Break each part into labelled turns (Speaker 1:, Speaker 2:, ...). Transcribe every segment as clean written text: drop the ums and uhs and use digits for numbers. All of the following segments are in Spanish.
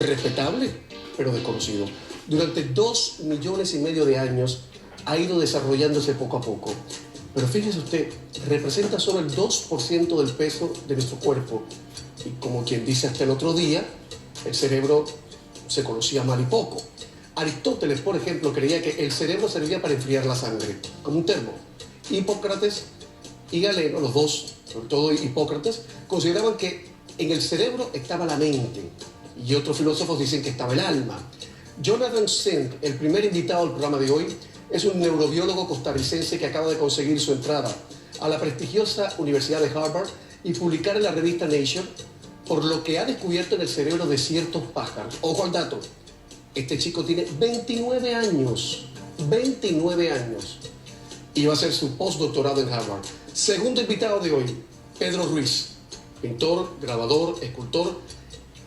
Speaker 1: respetable, pero desconocido. Durante 2,5 millones de años ha ido desarrollándose poco a poco. Pero fíjese usted, representa solo el 2% del peso de nuestro cuerpo. Y como quien dice hasta el otro día, el cerebro se conocía mal y poco. Aristóteles, por ejemplo, creía que el cerebro servía para enfriar la sangre, como un termo. Hipócrates y Galeno, los dos, sobre todo Hipócrates, consideraban que en el cerebro estaba la mente. Y otros filósofos dicen que estaba el alma. Jonathan Sand, el primer invitado al programa de hoy, es un neurobiólogo costarricense que acaba de conseguir su entrada a la prestigiosa Universidad de Harvard y publicar en la revista Nature por lo que ha descubierto en el cerebro de ciertos pájaros. Ojo al dato, este chico tiene 29 años, 29 años, y va a hacer su postdoctorado en Harvard. Segundo invitado de hoy, Pedro Ruiz, pintor, grabador, escultor.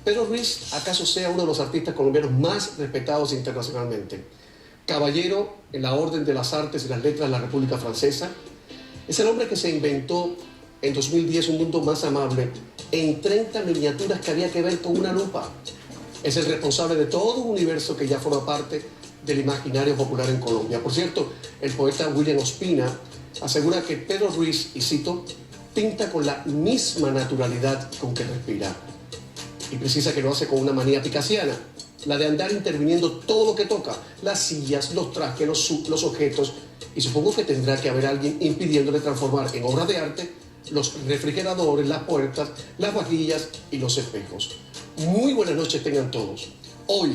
Speaker 1: Pedro Ruiz, acaso sea uno de los artistas colombianos más respetados internacionalmente. Caballero en la Orden de las Artes y las Letras de la República Francesa. Es el hombre que se inventó en 2010 un mundo más amable en 30 miniaturas que había que ver con una lupa. Es el responsable de todo un universo que ya forma parte del imaginario popular en Colombia. Por cierto, el poeta William Ospina asegura que Pedro Ruiz, y cito, pinta con la misma naturalidad con que respira. Y precisa que lo hace con una manía picasiana, la de andar interviniendo todo lo que toca, las sillas, los trajes, los objetos, y supongo que tendrá que haber alguien impidiéndole transformar en obras de arte los refrigeradores, las puertas, las vajillas y los espejos. Muy buenas noches tengan todos. Hoy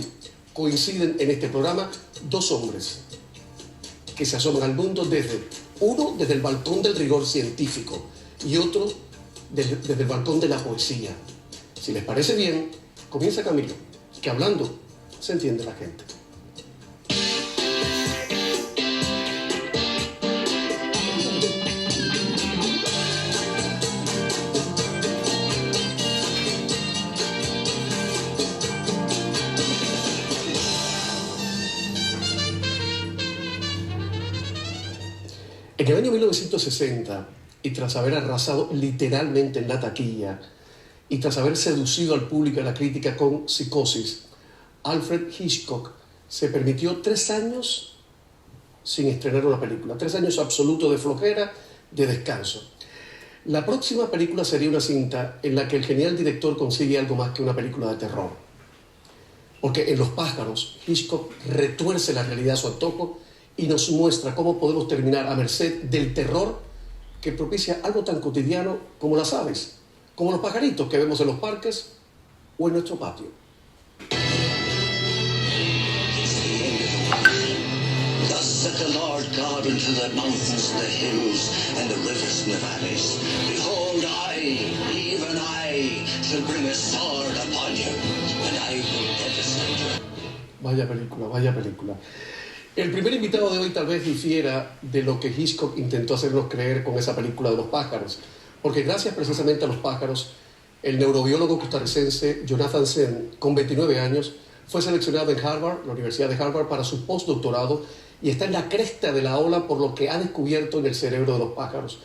Speaker 1: coinciden en este programa dos hombres que se asoman al mundo uno desde el balcón del rigor científico y otro desde el balcón de la poesía. Si les parece bien, comienza Camilo, que hablando se entiende la gente. En el año 1960, y tras haber arrasado literalmente en la taquilla, y tras haber seducido al público y a la crítica con Psicosis, Alfred Hitchcock se permitió 3 años sin estrenar una película, 3 años absolutos de flojera, de descanso. La próxima película sería una cinta en la que el genial director consigue algo más que una película de terror. Porque en Los pájaros, Hitchcock retuerce la realidad a su antojo y nos muestra cómo podemos terminar a merced del terror que propicia algo tan cotidiano como las aves, como los pajaritos que vemos en los parques o en nuestro patio.
Speaker 2: Thus said the Lord God unto the mountains and the hills and the rivers and the valleys. Behold, I, even I, shall bring a sword upon you, and I will devastate you.
Speaker 1: Vaya película, vaya película. El primer invitado de hoy tal vez difiera de lo que Hitchcock intentó hacernos creer con esa película de los pájaros, porque gracias precisamente a los pájaros, el neurobiólogo costarricense Jonathan Sand, con 29 años, fue seleccionado en Harvard, la Universidad de Harvard, para su postdoctorado y está en la cresta de la ola por lo que ha descubierto en el cerebro de los pájaros.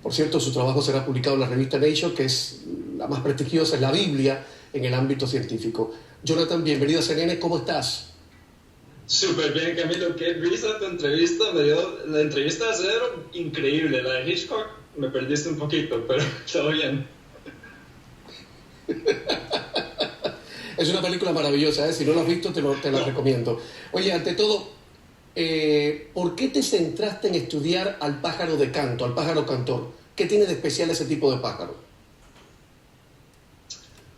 Speaker 1: Por cierto, su trabajo será publicado en la revista Nature, que es la más prestigiosa, es la Biblia en el ámbito científico. Jonathan, bienvenido a CNN, ¿cómo estás?
Speaker 3: Súper bien, Camilo, qué risa tu entrevista, la entrevista de Cedro, increíble, la de Hitchcock, me perdiste un poquito, pero todo bien.
Speaker 1: Es una película maravillosa, ¿eh? Si no la has visto te la recomiendo. Oye, ante todo, ¿por qué te centraste en estudiar al pájaro de canto, al pájaro cantor? ¿Qué tiene de especial ese tipo de pájaro?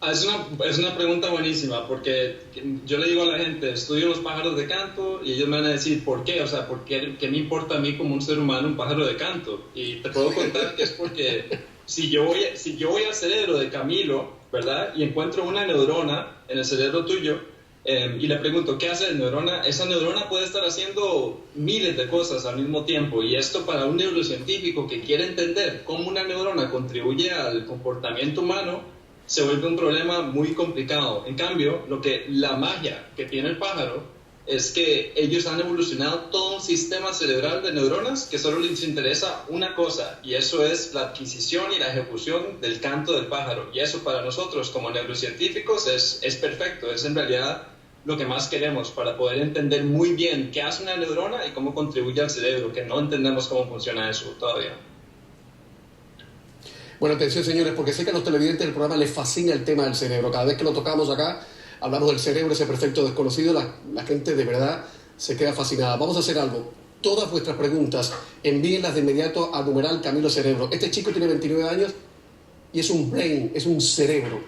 Speaker 3: Es una pregunta buenísima, porque yo le digo a la gente, estudio los pájaros de canto, y ellos me van a decir, ¿por qué? O sea, ¿qué me importa a mí como un ser humano un pájaro de canto? Y te puedo contar que es porque si yo voy al cerebro de Camilo, ¿verdad? Y encuentro una neurona en el cerebro tuyo, y le pregunto, ¿qué hace la neurona? Esa neurona puede estar haciendo miles de cosas al mismo tiempo, y esto para un neurocientífico que quiere entender cómo una neurona contribuye al comportamiento humano, se vuelve un problema muy complicado. En cambio, la magia que tiene el pájaro es que ellos han evolucionado todo un sistema cerebral de neuronas que solo les interesa una cosa, y eso es la adquisición y la ejecución del canto del pájaro. Y eso para nosotros como neurocientíficos es perfecto, es en realidad lo que más queremos para poder entender muy bien qué hace una neurona y cómo contribuye al cerebro, que no entendemos cómo funciona eso todavía.
Speaker 1: Bueno, atención señores, porque sé que a los televidentes del programa les fascina el tema del cerebro. Cada vez que lo tocamos acá, hablamos del cerebro, ese perfecto desconocido, la gente de verdad se queda fascinada. Vamos a hacer algo. Todas vuestras preguntas, envíenlas de inmediato a numeral Camilo Cerebro. Este chico tiene 29 años y es un brain, es un cerebro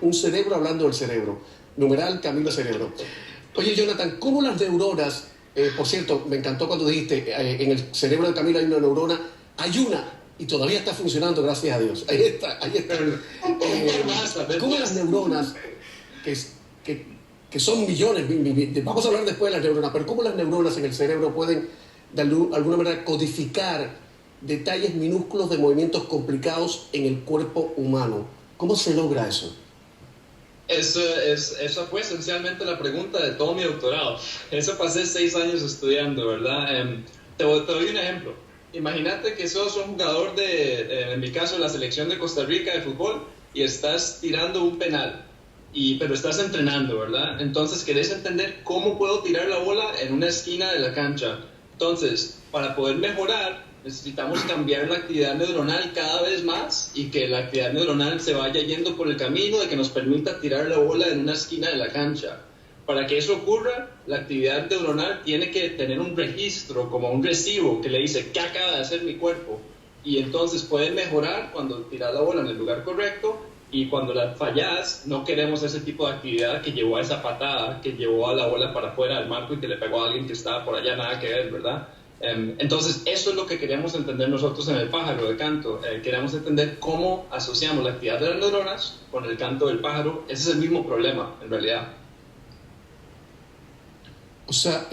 Speaker 1: hablando del cerebro. Numeral Camilo Cerebro. Oye, Jonathan, ¿cómo las neuronas, por cierto, me encantó cuando dijiste, en el cerebro de Camilo hay una neurona, hay una, y todavía está funcionando, gracias a Dios. Ahí está. ¿Cómo las neuronas, que son millones, vamos a hablar después de las neuronas, pero cómo las neuronas en el cerebro pueden de alguna manera codificar detalles minúsculos de movimientos complicados en el cuerpo humano? ¿Cómo se logra eso?
Speaker 3: Esa fue esencialmente la pregunta de todo mi doctorado. Eso pasé 6 años estudiando, ¿verdad? Te doy un ejemplo. Imagínate que sos un jugador en mi caso, de la selección de Costa Rica de fútbol, y estás tirando un penal. Pero estás entrenando, ¿verdad? Entonces querés entender cómo puedo tirar la bola en una esquina de la cancha. Entonces, para poder mejorar, necesitamos cambiar la actividad neuronal cada vez más y que la actividad neuronal se vaya yendo por el camino de que nos permita tirar la bola en una esquina de la cancha. Para que eso ocurra, la actividad neuronal tiene que tener un registro, como un recibo, que le dice qué acaba de hacer mi cuerpo. Y entonces puede mejorar cuando tiras la bola en el lugar correcto. Y cuando la fallas, no queremos ese tipo de actividad que llevó a esa patada, que llevó a la bola para afuera del marco y que le pegó a alguien que estaba por allá, nada que ver, ¿verdad? Entonces, eso es lo que queremos entender nosotros en el pájaro de canto. Queremos entender cómo asociamos la actividad de las neuronas con el canto del pájaro. Ese es el mismo problema, en realidad.
Speaker 1: O sea,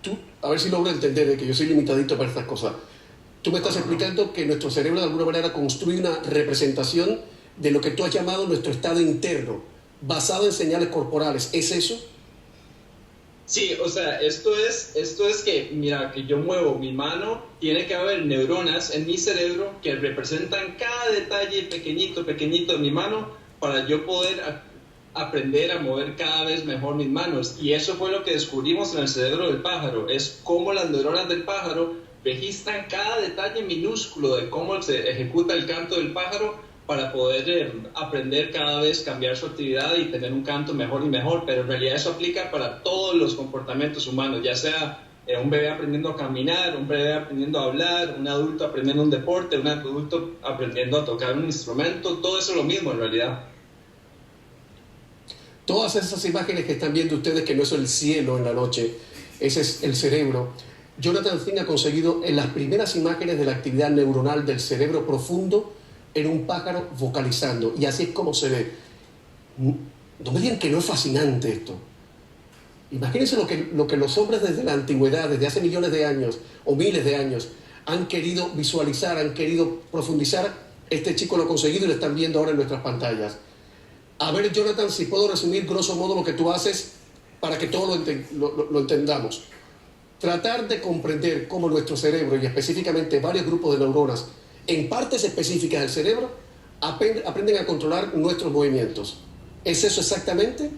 Speaker 1: tú, a ver si logro entender, que yo soy limitadito para estas cosas. Tú me estás explicando que nuestro cerebro de alguna manera construye una representación de lo que tú has llamado nuestro estado interno, basado en señales corporales. ¿Es eso?
Speaker 3: Sí, o sea, esto es que, mira, que yo muevo mi mano, tiene que haber neuronas en mi cerebro que representan cada detalle pequeñito de mi mano para yo poder aprender a mover cada vez mejor mis manos. Y eso fue lo que descubrimos en el cerebro del pájaro, es cómo las neuronas del pájaro registran cada detalle minúsculo de cómo se ejecuta el canto del pájaro para poder aprender cada vez, cambiar su actividad y tener un canto mejor y mejor. Pero en realidad eso aplica para todos los comportamientos humanos, ya sea un bebé aprendiendo a caminar, un bebé aprendiendo a hablar, un adulto aprendiendo un deporte, un adulto aprendiendo a tocar un instrumento, todo eso es lo mismo en realidad.
Speaker 1: Todas esas imágenes que están viendo ustedes, que no es el cielo en la noche, ese es el cerebro. Jonathan Zinn ha conseguido en las primeras imágenes de la actividad neuronal del cerebro profundo en un pájaro vocalizando, y así es como se ve. No me digan que no es fascinante esto. Imagínense lo que los hombres desde la antigüedad, desde hace millones de años o miles de años, han querido visualizar, han querido profundizar. Este chico lo ha conseguido y lo están viendo ahora en nuestras pantallas. A ver, Jonathan, si puedo resumir grosso modo lo que tú haces para que todos lo entendamos. Tratar de comprender cómo nuestro cerebro, y específicamente varios grupos de neuronas, en partes específicas del cerebro, aprenden a controlar nuestros movimientos. ¿Es eso exactamente?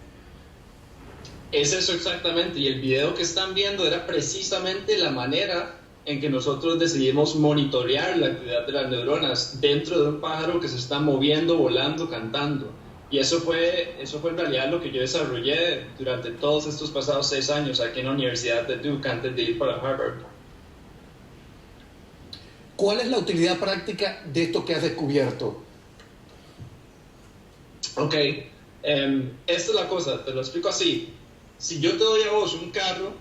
Speaker 3: Es eso exactamente, y el video que están viendo era precisamente la manera en que nosotros decidimos monitorear la actividad de las neuronas dentro de un pájaro que se está moviendo, volando, cantando. Y eso fue en realidad lo que yo desarrollé durante todos estos pasados 6 años aquí en la Universidad de Duke antes de ir para Harvard.
Speaker 1: ¿Cuál es la utilidad práctica de esto que has descubierto?
Speaker 3: Ok, esta es la cosa, te lo explico así. Si yo te doy a vos un carro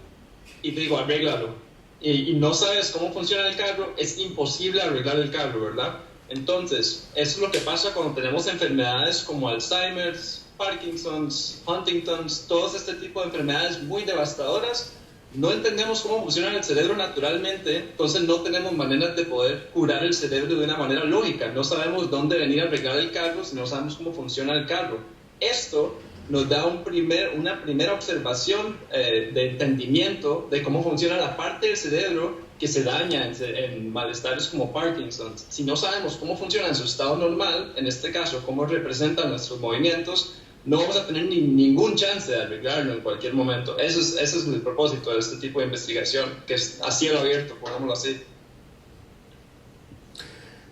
Speaker 3: y te digo arréglalo, y no sabes cómo funciona el carro, es imposible arreglar el carro, ¿verdad? Entonces, eso es lo que pasa cuando tenemos enfermedades como Alzheimer's, Parkinson's, Huntington's, todos este tipo de enfermedades muy devastadoras. No entendemos cómo funciona el cerebro naturalmente, entonces no tenemos maneras de poder curar el cerebro de una manera lógica. No sabemos dónde venir a arreglar el carro si no sabemos cómo funciona el carro. Esto nos da una primera observación de entendimiento de cómo funciona la parte del cerebro que se daña en malestares como Parkinson. Si no sabemos cómo funciona en su estado normal, en este caso, cómo representan nuestros movimientos, no vamos a tener ningún chance de arreglarlo en cualquier momento. Ese es el propósito de este tipo de investigación, que es a cielo abierto, pongámoslo así.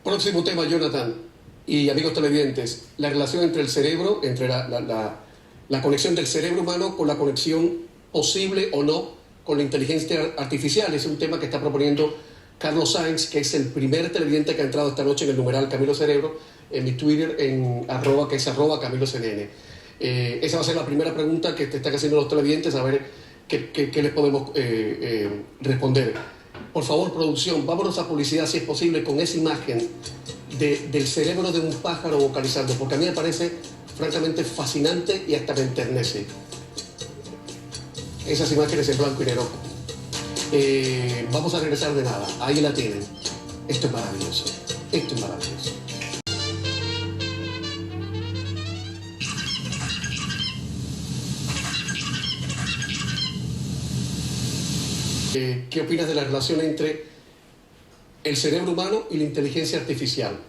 Speaker 1: Próximo tema, Jonathan y amigos televidentes, la relación entre el cerebro, entre la conexión del cerebro humano con la conexión posible o no con la inteligencia artificial. Es un tema que está proponiendo Carlos Sainz, que es el primer televidente que ha entrado esta noche en el numeral Camilo Cerebro, en mi Twitter, que es @CamiloCNN. Esa va a ser la primera pregunta que te están haciendo los televidentes, a ver qué les podemos responder. Por favor, producción, vámonos a publicidad, si es posible, con esa imagen del cerebro de un pájaro vocalizando, porque a mí me parece francamente fascinante y hasta me enternece. Esas imágenes en blanco y negro. Vamos a regresar de nada. Ahí la tienen. Esto es maravilloso. Esto es maravilloso. ¿Qué opinas de la relación entre el cerebro humano y la inteligencia artificial?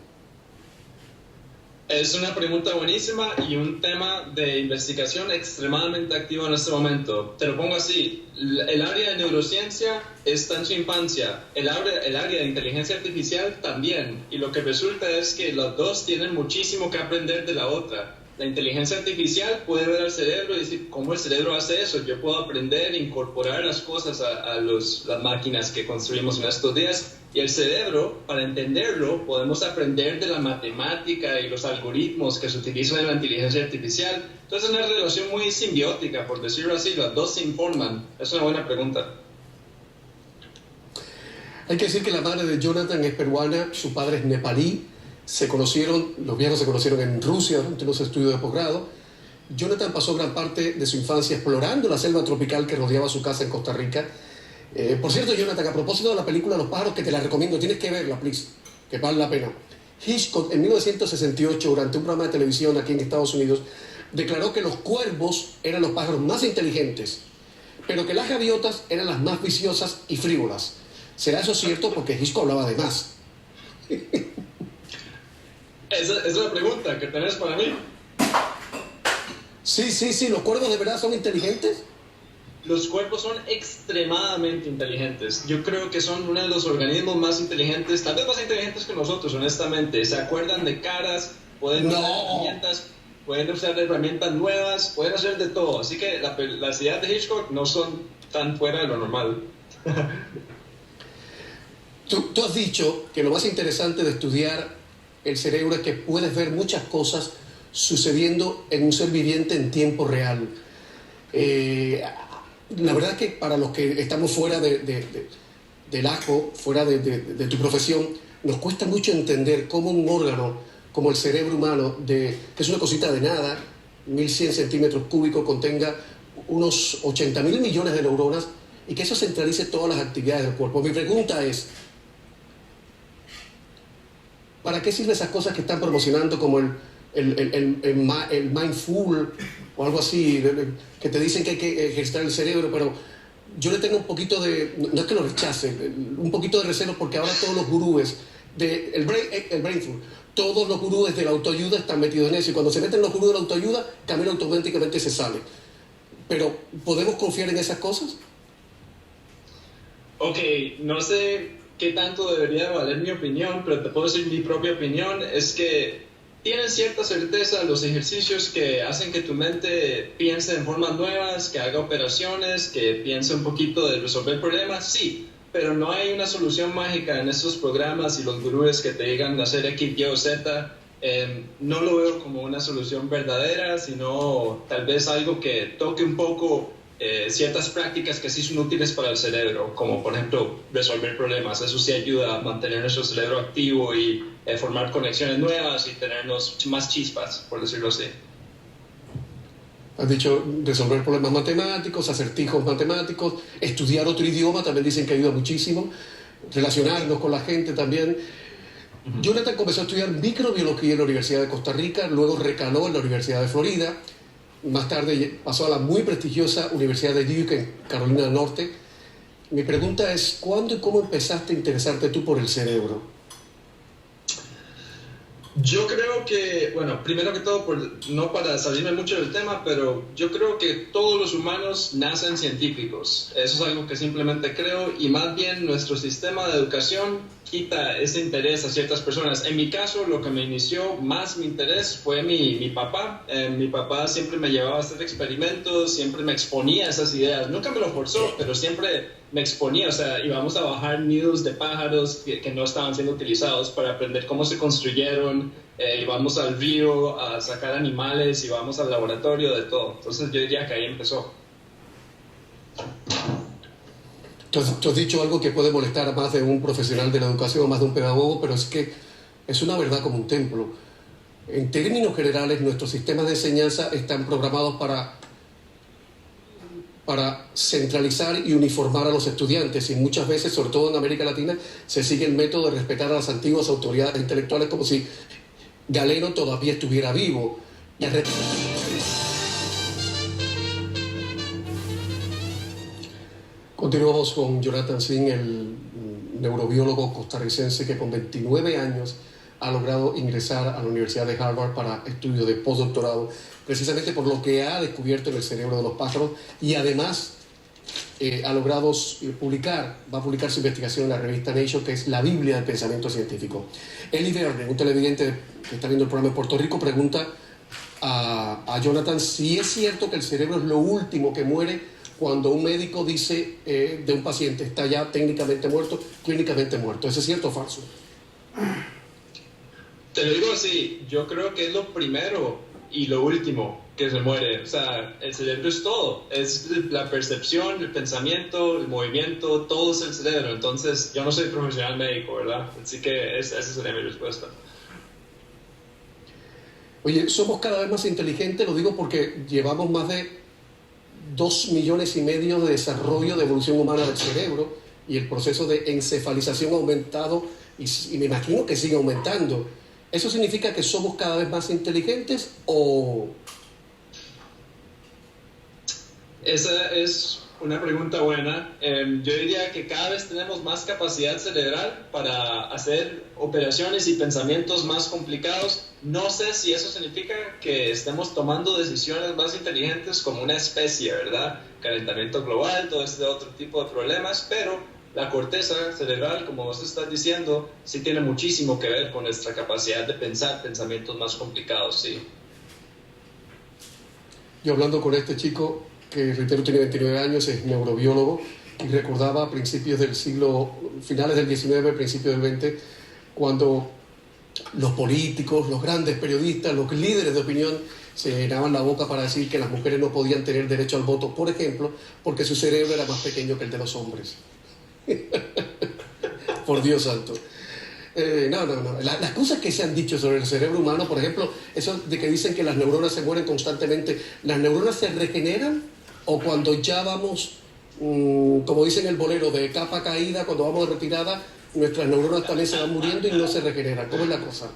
Speaker 3: Es una pregunta buenísima y un tema de investigación extremadamente activo en este momento. Te lo pongo así, el área de neurociencia está en su infancia, el área de inteligencia artificial también, y lo que resulta es que las dos tienen muchísimo que aprender de la otra. La inteligencia artificial puede ver al cerebro y decir, ¿cómo el cerebro hace eso? Yo puedo aprender e incorporar las cosas a las máquinas que construimos en estos días. Y el cerebro, para entenderlo, podemos aprender de la matemática y los algoritmos que se utilizan en la inteligencia artificial. Entonces es una relación muy simbiótica, por decirlo así, las dos se informan. Es una buena pregunta.
Speaker 1: Hay que decir que la madre de Jonathan es peruana, su padre es nepalí. Los viejos se conocieron en Rusia durante los estudios de posgrado. Jonathan pasó gran parte de su infancia explorando la selva tropical que rodeaba su casa en Costa Rica. Por cierto, Jonathan, a propósito de la película Los pájaros, que te la recomiendo, tienes que verla, please, que vale la pena. Hitchcock, en 1968, durante un programa de televisión aquí en Estados Unidos, declaró que los cuervos eran los pájaros más inteligentes, pero que las gaviotas eran las más viciosas y frívolas. ¿Será eso cierto? Porque Hitchcock hablaba de más.
Speaker 3: Esa es la pregunta que tenés para mí.
Speaker 1: Sí, ¿los cuervos de verdad son inteligentes?
Speaker 3: Los cuervos son extremadamente inteligentes. Yo creo que son uno de los organismos más inteligentes, tal vez más inteligentes que nosotros, honestamente. Se acuerdan de caras, pueden usar herramientas nuevas, pueden hacer de todo. Así que las ideas de Hitchcock no son tan fuera de lo normal.
Speaker 1: Tú has dicho que lo más interesante de estudiar el cerebro es que puedes ver muchas cosas sucediendo en un ser viviente en tiempo real. La verdad es que para los que estamos fuera del ajo, fuera de tu profesión, nos cuesta mucho entender cómo un órgano como el cerebro humano, que es una cosita de nada, 1.100 centímetros cúbicos, contenga unos 80.000 millones de neuronas y que eso centralice todas las actividades del cuerpo. Mi pregunta es, ¿para qué sirven esas cosas que están promocionando como el mindful o algo así, que te dicen que hay que ejercitar el cerebro? Pero yo le tengo un poquito no es que lo rechace, un poquito de recelo, porque ahora todos los gurúes el brainful, todos los gurúes de la autoayuda están metidos en eso, y cuando se meten los gurús de la autoayuda, Camilo automáticamente se sale. Pero, ¿podemos confiar en esas cosas?
Speaker 3: Ok, no sé qué tanto debería valer mi opinión, pero te puedo decir mi propia opinión, es que tienen cierta certeza los ejercicios que hacen que tu mente piense en formas nuevas, que haga operaciones, que piense un poquito de resolver problemas, sí, pero no hay una solución mágica en estos programas y los gurúes que te digan hacer X, Y o Z. No lo veo como una solución verdadera, sino tal vez algo que toque un poco ciertas prácticas que sí son útiles para el cerebro, como por ejemplo resolver problemas. Eso sí ayuda a mantener nuestro cerebro activo y formar conexiones nuevas y tenernos más chispas, por decirlo así.
Speaker 1: Has dicho resolver problemas matemáticos, acertijos matemáticos, estudiar otro idioma, también dicen que ayuda muchísimo, relacionarnos con la gente también. Jonathan comenzó a estudiar microbiología en la Universidad de Costa Rica, luego recaló en la Universidad de Florida. más tarde pasó a la muy prestigiosa Universidad de Duke en Carolina del Norte. Mi pregunta es, ¿cuándo y cómo empezaste a interesarte tú por el cerebro?
Speaker 3: Yo creo que, bueno, primero que todo, no para salirme mucho del tema, pero yo creo que todos los humanos nacen científicos. Eso es algo que simplemente creo, y más bien nuestro sistema de educación quita ese interés a ciertas personas. En mi caso, lo que me inició más mi interés fue mi papá. Mi papá siempre me llevaba a hacer experimentos, siempre me exponía a esas ideas. Nunca me lo forzó, pero siempre me exponía. O sea, íbamos a bajar nidos de pájaros que no estaban siendo utilizados para aprender cómo se construyeron. Íbamos al río a sacar animales, íbamos al laboratorio, de todo. Entonces yo diría que ahí empezó.
Speaker 1: Tú has dicho algo que puede molestar a más de un profesional de la educación, más de un pedagogo, pero es que es una verdad como un templo. En términos generales, nuestros sistemas de enseñanza están programados para centralizar y uniformar a los estudiantes, y muchas veces, sobre todo en América Latina, se sigue el método de respetar a las antiguas autoridades intelectuales como si Galeno todavía estuviera vivo. Continuamos con Jonathan Singh, el neurobiólogo costarricense que con 29 años ha logrado ingresar a la Universidad de Harvard para estudios de postdoctorado, precisamente por lo que ha descubierto en el cerebro de los pájaros, y además ha logrado va a publicar su investigación en la revista Nature, que es la Biblia del pensamiento científico. Eli Verne, un televidente que está viendo el programa en Puerto Rico, pregunta a Jonathan si es cierto que el cerebro es lo último que muere cuando un médico dice de un paciente está ya técnicamente muerto, clínicamente muerto. ¿Eso es cierto o falso?
Speaker 3: Te lo digo así, yo creo que es lo primero y lo último que se muere. O sea, el cerebro es todo, es la percepción, el pensamiento, el movimiento, todo es el cerebro. Entonces, yo no soy profesional médico, ¿verdad? Así que esa sería mi respuesta.
Speaker 1: Oye, somos cada vez más inteligentes, lo digo porque llevamos más de 2,5 millones de desarrollo de evolución humana del cerebro, y el proceso de encefalización ha aumentado y me imagino que sigue aumentando. ¿Eso significa que somos cada vez más inteligentes o...?
Speaker 3: Esa es una pregunta buena. Yo diría que cada vez tenemos más capacidad cerebral para hacer operaciones y pensamientos más complicados. No sé si eso significa que estemos tomando decisiones más inteligentes como una especie, ¿verdad? Calentamiento global, todo este otro tipo de problemas, pero la corteza cerebral, como vos estás diciendo, sí tiene muchísimo que ver con nuestra capacidad de pensar pensamientos más complicados, sí.
Speaker 1: Yo hablando con este chico, que reitero tiene 29 años, es neurobiólogo, y recordaba a principios del siglo, finales del 19, principios del 20, cuando los políticos, los grandes periodistas, los líderes de opinión se llenaban la boca para decir que las mujeres no podían tener derecho al voto, por ejemplo, porque su cerebro era más pequeño que el de los hombres. Por Dios santo. No. Las cosas que se han dicho sobre el cerebro humano, por ejemplo, eso de que dicen que las neuronas se mueren constantemente, ¿las neuronas se regeneran? ¿O cuando ya vamos, como dicen el bolero, de capa caída, cuando vamos de retirada, nuestras neuronas también se van muriendo y no se regeneran? ¿Cómo es la cosa?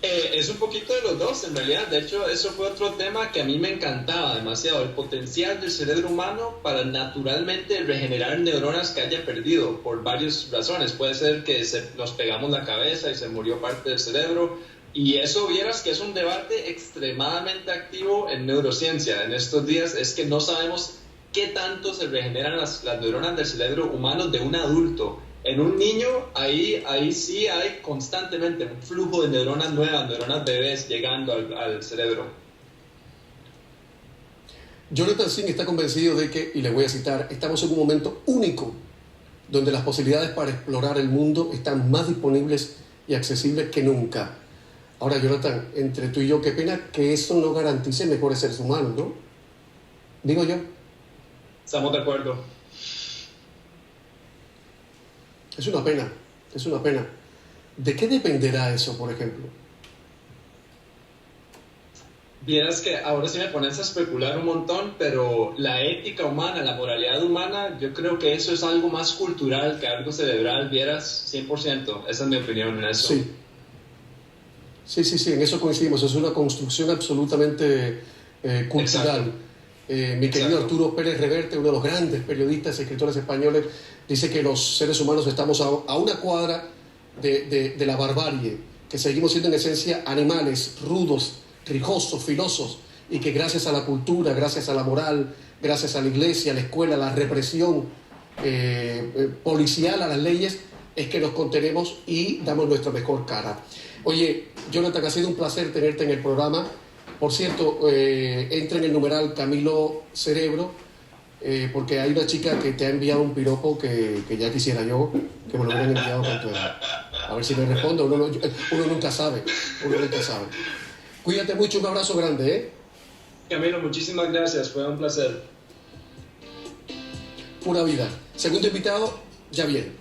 Speaker 3: Es un poquito de los dos, en realidad. De hecho, eso fue otro tema que a mí me encantaba demasiado, el potencial del cerebro humano para naturalmente regenerar neuronas que haya perdido por varias razones. Puede ser que nos pegamos la cabeza y se murió parte del cerebro, y eso vieras que es un debate extremadamente activo en neurociencia en estos días. Es que no sabemos qué tanto se regeneran las neuronas del cerebro humano de un adulto. En un niño, ahí sí hay constantemente un flujo de neuronas nuevas, neuronas bebés llegando al cerebro.
Speaker 1: Jonathan Singh está convencido de que, y le voy a citar, estamos en un momento único donde las posibilidades para explorar el mundo están más disponibles y accesibles que nunca. Ahora, Jonathan, entre tú y yo, qué pena que eso no garantice mejores seres humanos, ¿no? Digo yo.
Speaker 3: Estamos de acuerdo.
Speaker 1: Es una pena. ¿De qué dependerá eso, por ejemplo?
Speaker 3: Vieras que ahora sí me pones a especular un montón, pero la ética humana, la moralidad humana, yo creo que eso es algo más cultural que algo cerebral, vieras, 100%. Esa es mi opinión en eso.
Speaker 1: Sí, en eso coincidimos. Es una construcción absolutamente cultural. Mi querido Arturo Pérez Reverte, uno de los grandes periodistas y escritores españoles, dice que los seres humanos estamos a una cuadra de la barbarie, que seguimos siendo en esencia animales, rudos, rijosos, filosos, y que gracias a la cultura, gracias a la moral, gracias a la iglesia, a la escuela, a la represión policial, a las leyes, es que nos contenemos y damos nuestra mejor cara. Oye, Jonathan, ha sido un placer tenerte en el programa. Por cierto, entra en el numeral Camilo Cerebro, porque hay una chica que te ha enviado un piropo que ya quisiera yo que me lo hubieran enviado con tu edad. A ver si me responde. Uno nunca sabe. Uno nunca sabe. Cuídate mucho, un abrazo grande, ¿eh?
Speaker 3: Camilo, muchísimas gracias, fue un placer.
Speaker 1: Pura vida. Segundo invitado, ya viene.